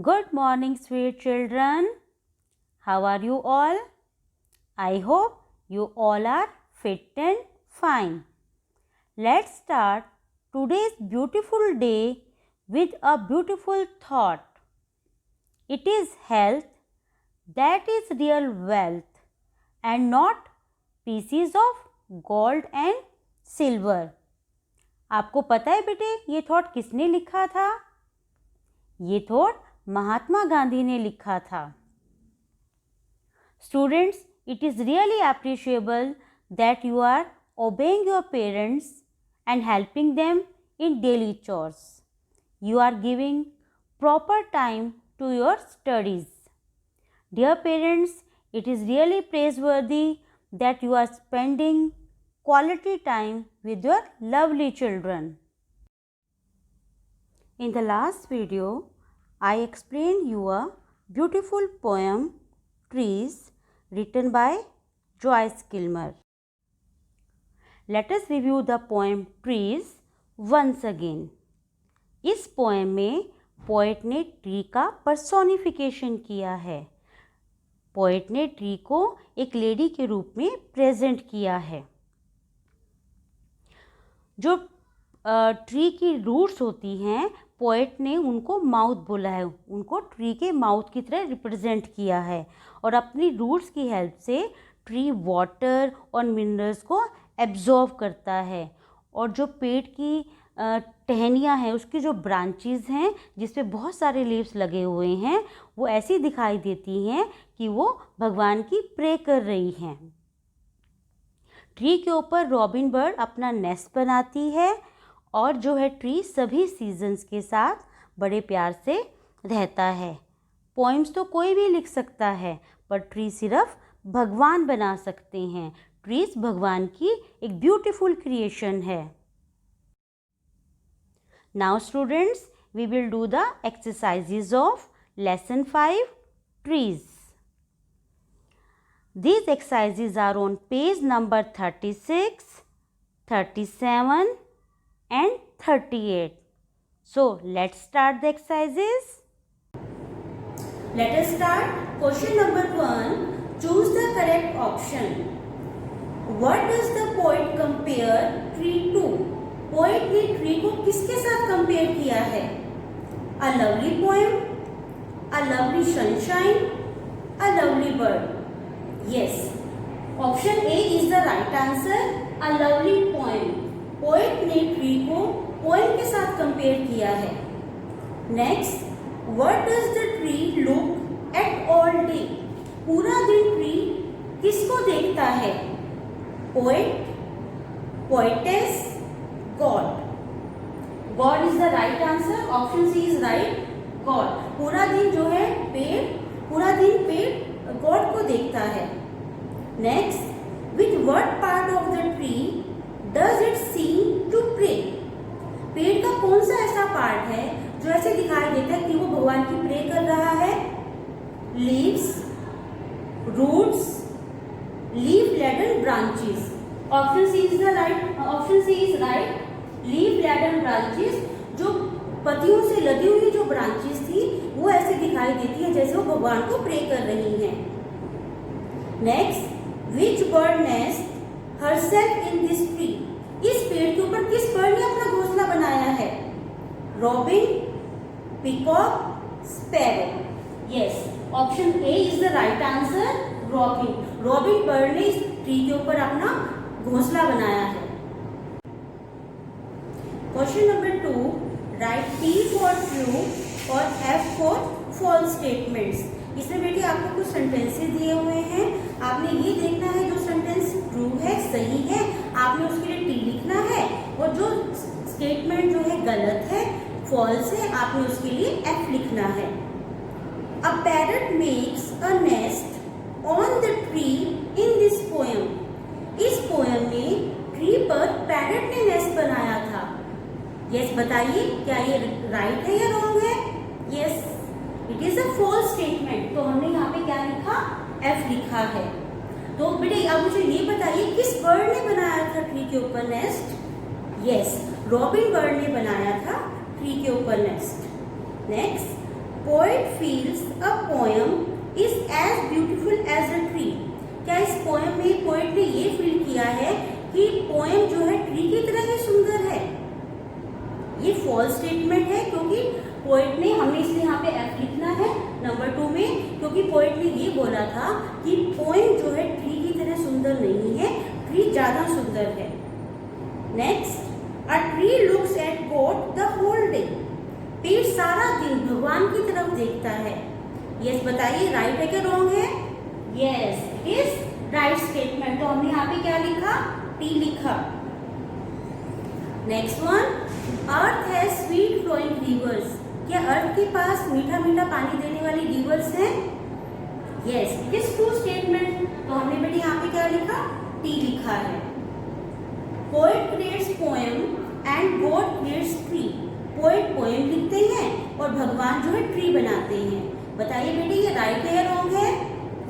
Good morning, sweet children. How are you all? I hope you all are fit and fine. Let's start today's beautiful day with a beautiful thought. It is health that is real wealth and not pieces of gold and silver. आपको पता है बेटे ये thought किसने लिखा था? ये thought Mahatma Gandhi ने लिखा था. Students, it is really appreciable that you are obeying your parents and helping them in daily chores. You are giving proper time to your studies. Dear parents, it is really praiseworthy that you are spending quality time with your lovely children. In the last video, I explained you a beautiful poem, Trees, written by Joyce Kilmer. Let us review the poem Trees once again. इस poem में poet ने tree का personification किया है. Poet ने tree को एक lady के रूप में प्रेजेंट किया है. जो ट्री की रूट्स होती हैं, पोएट ने उनको माउथ बोला है, उनको ट्री के माउथ की तरह रिप्रेजेंट किया है और अपनी रूट्स की हेल्प से ट्री वाटर और मिनरल्स को एब्जॉर्व करता है. और जो पेड़ की टहनियाँ हैं, उसकी जो ब्रांचेस हैं जिस पे बहुत सारे लीव्स लगे हुए हैं, वो ऐसी दिखाई देती हैं कि वो भगवान की प्रे कर रही हैं. ट्री के ऊपर रॉबिन बर्ड अपना नेस्ट बनाती है और जो है ट्री सभी सीजन्स के साथ बड़े प्यार से रहता है. पोइम्स तो कोई भी लिख सकता है, पर ट्री सिर्फ भगवान बना सकते हैं. ट्रीज भगवान की एक ब्यूटीफुल क्रिएशन है. Now students, we will do the exercises of lesson 5 trees. These exercises are on page number 36, 37 and 38. So, let's start the exercises. Let us start. Question number 1. Choose the correct option. What does the poet compare tree to? Poet ने tree को किसके साथ compare किया है? A lovely poem, a lovely sunshine, a lovely bird. Yes, option A is the right answer. A lovely poem. Poet ने tree को poem के साथ कंपेयर किया है. Next, what does the tree look at all day? पूरा दिन tree किसको देखता है? Poet, poetess, God. God is the right answer. Option C is right. God. पूरा दिन जो है पेड़, पूरा दिन पेड़ गॉड को देखता है. Next, with what part of the tree does it seem to pray? पेड़ का कौन सा ऐसा पार्ट है जो ऐसे दिखाई देता है कि वो भगवान की प्रे कर रहा है? Leaves, roots, leaf laden branches. Option C is the right. Option C is right. Leaf laden branches. जो पत्तियों से लदी हुई जो ब्रांचेस थी वो ऐसे दिखाई देती है जैसे वो भगवान को प्रे कर रही हैं. Next, which bird nest herself in this tree? इस पेड़ के ऊपर किस बर्ड ने अपना घोंसला बनाया है? Robin, peacock, sparrow. Yes, option A is the right answer. Robin. Robin bird ने इस ट्री के ऊपर अपना घोंसला बनाया है. Question number 2. Right T for true और F फॉर फॉल्स स्टेटमेंट्स. इसमें बेटे आपको कुछ सेंटेंसेस दिए हुए हैं. आपने ये देखना है जो सेंटेंस ट्रू है, सही है, आपने उसके लिए टी लिखना है, और जो स्टेटमेंट जो है गलत है, फॉल्स है, आपने उसके लिए एफ लिखना है. अ parrot makes a nest on the tree in this poem. इस पोएम में ट्री पर पैरट ने नेस्ट बनाया था. यस, बताइए क्या ये राइट है या रॉन्ग है? Yes, it is a false statement. तो हमने यहाँ पे क्या लिखा? एफ लिखा है. तो बेटे अब मुझे ये बताइए किस बर्ड ने बनाया था ट्री के ऊपर नेस्ट? यस, रॉबिन बर्ड ने बनाया था ट्री के ऊपर nest. Next, poet feels a poem is as beautiful as a tree. क्या इस पोएम में पोएट ने ये फील किया है कि पोएम जो है ट्री की तरह ही सुंदर है? ये फॉल्स स्टेटमेंट है, क्योंकि पोएट ने, हमने इसलिए यहाँ पे एफ लिखना है नंबर 2 में, क्योंकि पोएट ने ये बोला था कि पोएम जो है ट्री की तरह सुंदर नहीं है, ट्री ज्यादा सुंदर है। Next, a tree looks at God the whole day. पेड़ सारा दिन भगवान की तरफ देखता है। यस, बताइए राइट है क्या रॉन्ग है? Yes, it is right statement. तो हमने यहाँ पे क्या लिखा? टी लिखा। Next one, earth has sweet flowing rivers. क्या अर्थ के पास मीठा मीठा पानी देने वाली रिवर्स हैं? Yes, it is true statement. तो हमने बेटे यहाँ पे क्या लिखा? टी लिखा है। Poet creates poem and God creates tree. Poet poem लिखते हैं और भगवान जो है ट्री बनाते हैं। बताइए बेटे ये राइट है या रॉन्ग है?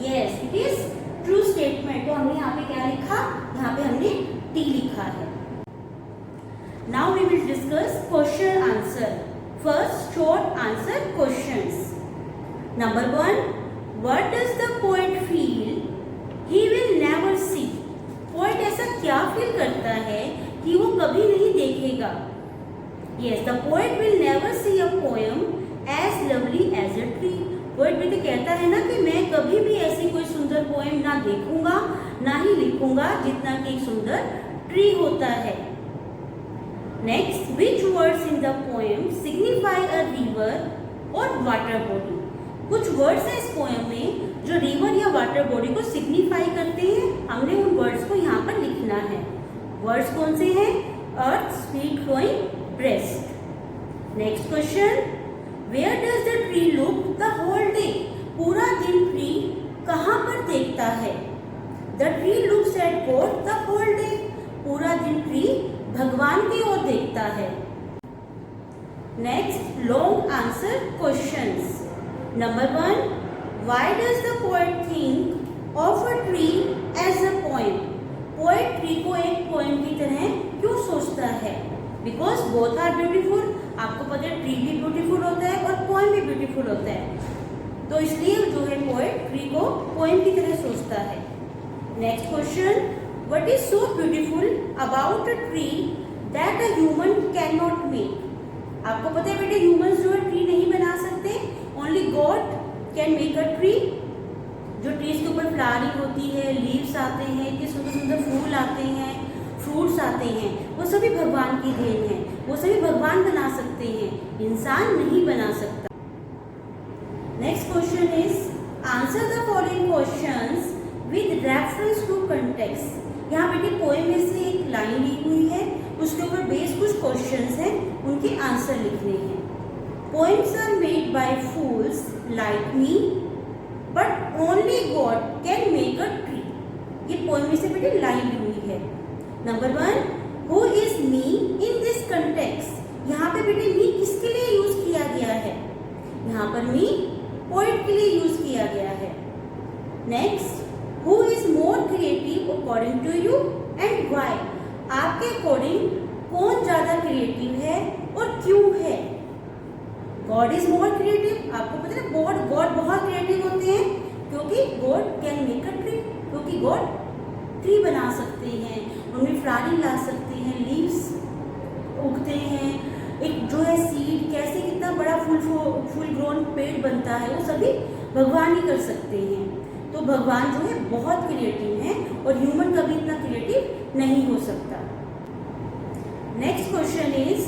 Yes, it is true statement. तो हमने यहाँ पे क्या लिखा? यहाँ पे हमने टी लिखा है। Now we will discuss question answer. First, short answer questions. Number 1, what does the poet feel he will never see. Poet ऐसा क्या फील करता है कि वो कभी नहीं देखेगा? Yes, the poet will never see a poem as lovely as a tree. Poet भी तो कहता है ना कि मैं कभी भी ऐसी कोई सुंदर पोएम ना देखूंगा, ना ही लिखूंगा जितना कि एक सुंदर ट्री होता है। Next, which words in the poem signify a river और वाटर बॉडी। कुछ वर्ड्स हैं इस पोएम में जो रिवर या वाटर बॉडी को सिग्निफाई करते हैं। हमने उन वर्ड्स को यहाँ पर लिखना है। वर्ड्स कौन से हैं? Earth, sweet flowing, breast. Next question, where does the tree look the whole day. पूरा दिन ट्री कहाँ पर देखता है? The tree looks at God the whole day. पूरा दिन ट्री भगवान की ओर देखता है। Next, long answer questions. Number 1, why does the poet think of a tree as a poem. Poet tree को एक पोएम की तरह क्यों सोचता है? Because both are beautiful. आपको पता है ट्री भी ब्यूटीफुल होता है और पोएम भी ब्यूटीफुल होता है, तो इसलिए जो है पोएट ट्री को पोएम की तरह सोचता है। Next question, what is so beautiful about a tree that a human can not make. आपको पता है बेटे ह्यूमंस जो है ट्री नहीं बना सकते, only God can make a tree. जो ट्रीज के ऊपर फ्लावरिंग होती है, लीव्स आते हैं, इतने सुंदर सुंदर फूल आते हैं, फ्रूट्स आते हैं, वो सभी भगवान की देन है। वो सभी भगवान बना सकते हैं, इंसान नहीं बना सकता। Next question is, answer the following questions with reference to context. यहाँ बेटे पोएम में से एक लाइन ली हुई है, उसके ऊपर बेस कुछ क्वेश्चंस हैं, उनके आंसर लिखने हैं। Poems are made by fools like me, but only God can make a tree. ये पोएम में से बेटे लाइन ली हुई है। Number 1, who is me in this context? यहाँ पे बेटे me किसके लिए यूज किया गया है? यहाँ पर me पोएट के लिए यूज किया गया है। Next, who is more creative according to you and why? आपके अकॉर्डिंग कौन ज्यादा क्रिएटिव है और क्यों है? God is more creative. आपको पता है गॉड बहुत क्रिएटिव होते हैं, क्योंकि God can make a tree. क्योंकि गॉड ट्री बना सकते हैं, उनमें फ्लावरिंग ला सकते हैं, लीव्स उगते हैं, एक जो है सीड, कैसे कितना बड़ा फुल ग्रोन पेड़ बनता है, वो सभी भगवान ही कर सकते हैं। तो भगवान जो है बहुत क्रिएटिव है और ह्यूमन कभी इतना क्रिएटिव नहीं हो सकता। Next question is,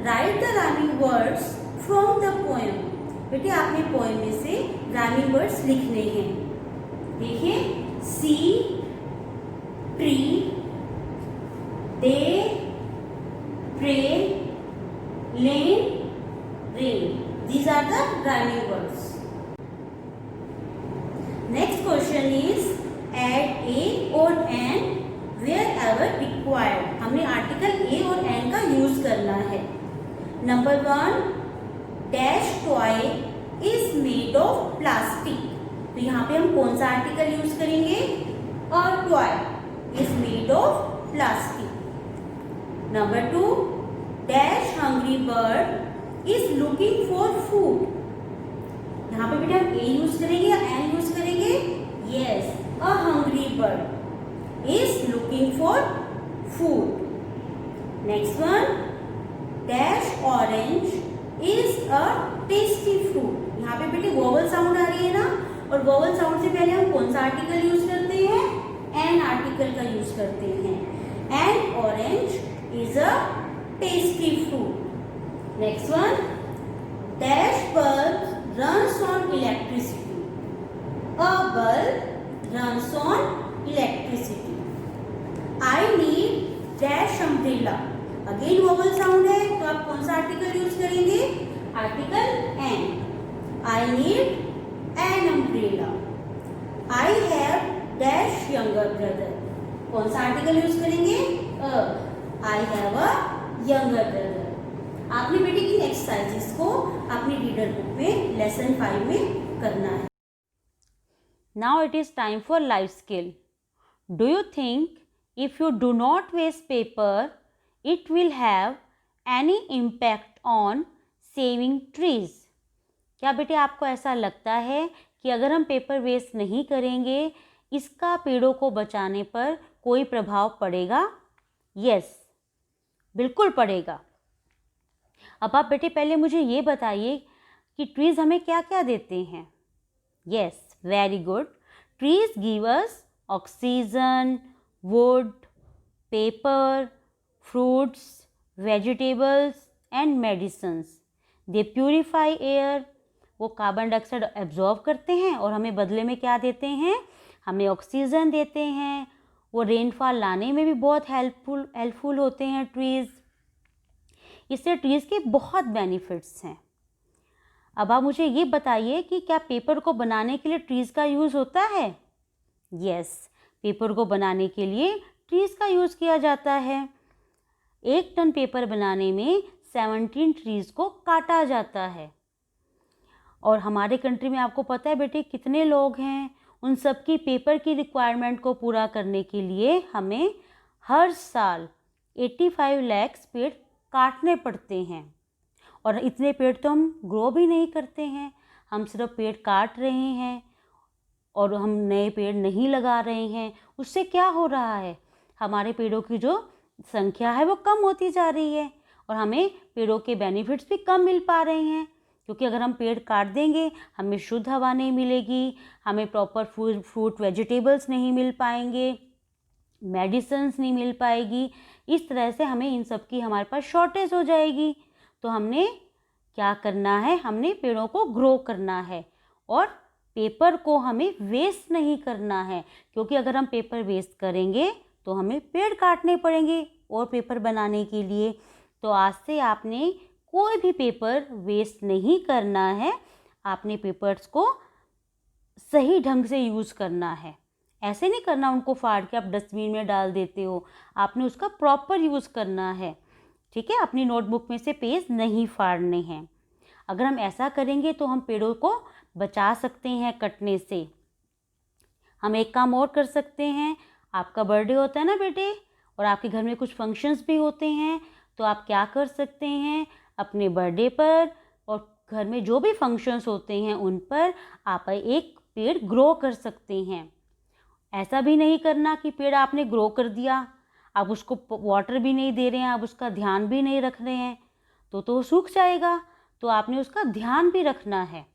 right the rhyming words from the poem. बेटे आपने पोएम में से राइमिंग वर्ड्स लिखने हैं। देखिए, see, tree, day, pray, lane, rain. These are the rhyming words. Next question is, add a और एन वेयर एवर रिक्वायर्ड। हमने article a और एन का यूज करना है। Number 1, dash toy is made of plastic. तो यहाँ पे हम कौन सा आर्टिकल यूज करेंगे? और toy is made of plastic. Number 2, dash hungry bird is looking for food. यहाँ पे बेटा हम ए यूज करेंगे या एन यूज करेंगे? Yes, a hungry bird is looking for food. Next one, dash orange is a tasty fruit. यहाँ पे बेटे वोवल साउंड आ रही है ना, और वोवल साउंड से पहले हम कौन सा आर्टिकल यूज करते हैं? एन आर्टिकल का यूज करते हैं। N orange is a tasty fruit. Next one, dash bulb runs on electricity. A bulb runs on electricity. I need dash umbrella. Again vowel sound है, तो आप कौन सा आर्टिकल यूज करेंगे? Article an. I need an umbrella. I have dash younger brother. कौन सा article use करेंगे? I have a younger brother. आपने बेटे इन एक्सरसाइजेस को अपनी रीडर बुक में लेसन 5 में करना है। Now it is time for life skill. Do you think if you do not waste paper it will have any impact on saving trees? क्या बेटे आपको ऐसा लगता है कि अगर हम पेपर वेस्ट नहीं करेंगे इसका पेड़ों को बचाने पर कोई प्रभाव पड़ेगा? यस, बिल्कुल पड़ेगा। अब आप बेटे पहले मुझे ये बताइए कि ट्रीज हमें क्या क्या देते हैं? Yes, very good. Trees give us oxygen, would, paper, fruits, vegetables and medicines. They purify air. वो कार्बन डाइऑक्साइड एब्जॉर्ब करते हैं और हमें बदले में क्या देते हैं? हमें ऑक्सीजन देते हैं। वो रेनफॉल लाने में भी बहुत हेल्पफुल होते हैं ट्रीज़। इससे ट्रीज़ के बहुत बेनिफिट्स हैं। अब आप मुझे ये बताइए कि क्या पेपर को बनाने के लिए ट्रीज़ का यूज़ होता है? यस, पेपर को बनाने के लिए ट्रीज़ का यूज़ किया जाता है। 1 टन पेपर बनाने में 17 ट्रीज़ को काटा जाता है। और हमारे कंट्री में आपको पता है बेटे कितने लोग हैं? उन सब की पेपर की रिक्वायरमेंट को पूरा करने के लिए हमें हर साल 85 लाख पेड़ काटने पड़ते हैं। और इतने पेड़ तो हम ग्रो भी नहीं करते हैं, हम सिर्फ पेड़ काट रहे हैं और हम नए पेड़ नहीं लगा रहे हैं। उससे क्या हो रहा है? हमारे पेड़ों की जो संख्या है वो कम होती जा रही है और हमें पेड़ों के बेनिफिट्स भी कम मिल पा रहे हैं। क्योंकि अगर हम पेड़ काट देंगे हमें शुद्ध हवा नहीं मिलेगी, हमें प्रॉपर फ्रूट वेजिटेबल्स नहीं मिल पाएंगे, मेडिसिन्स नहीं मिल पाएगी। इस तरह से हमें इन सब की हमारे पास शॉर्टेज हो जाएगी। तो हमने क्या करना है? हमने पेड़ों को ग्रो करना है और पेपर को हमें वेस्ट नहीं करना है। क्योंकि अगर हम पेपर वेस्ट करेंगे तो हमें पेड़ काटने पड़ेंगे और पेपर बनाने के लिए। तो आज से आपने कोई भी पेपर वेस्ट नहीं करना है। आपने पेपर्स को सही ढंग से यूज़ करना है। ऐसे नहीं करना उनको फाड़ के आप डस्टबिन में डाल देते हो। आपने उसका प्रॉपर यूज़ करना है, ठीक है? अपनी नोटबुक में से पेज नहीं फाड़ने हैं। अगर हम ऐसा करेंगे तो हम पेड़ों को बचा सकते हैं कटने से। हम एक काम और कर सकते हैं। आपका बर्थडे होता है ना बेटे, और आपके घर में कुछ फंक्शंस भी होते हैं, तो आप क्या कर सकते हैं? अपने बर्थडे पर और घर में जो भी फंक्शंस होते हैं उन पर आप एक पेड़ ग्रो कर सकते हैं। ऐसा भी नहीं करना कि पेड़ आपने ग्रो कर दिया, आप उसको वाटर भी नहीं दे रहे हैं, आप उसका ध्यान भी नहीं रख रहे हैं, तो सूख जाएगा। तो आपने उसका ध्यान भी रखना है,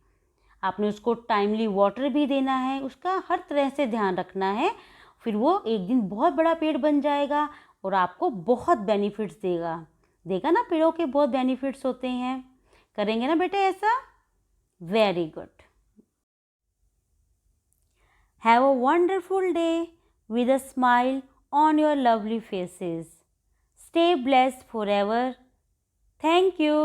आपने उसको टाइमली वाटर भी देना है, उसका हर तरह से ध्यान रखना है। फिर वो एक दिन बहुत बड़ा पेड़ बन जाएगा और आपको बहुत बेनिफिट्स देगा ना। पेड़ों के बहुत बेनिफिट्स होते हैं। करेंगे ना बेटे ऐसा? Very good. Have a wonderful day with a smile on your lovely faces. Stay blessed forever. Thank you.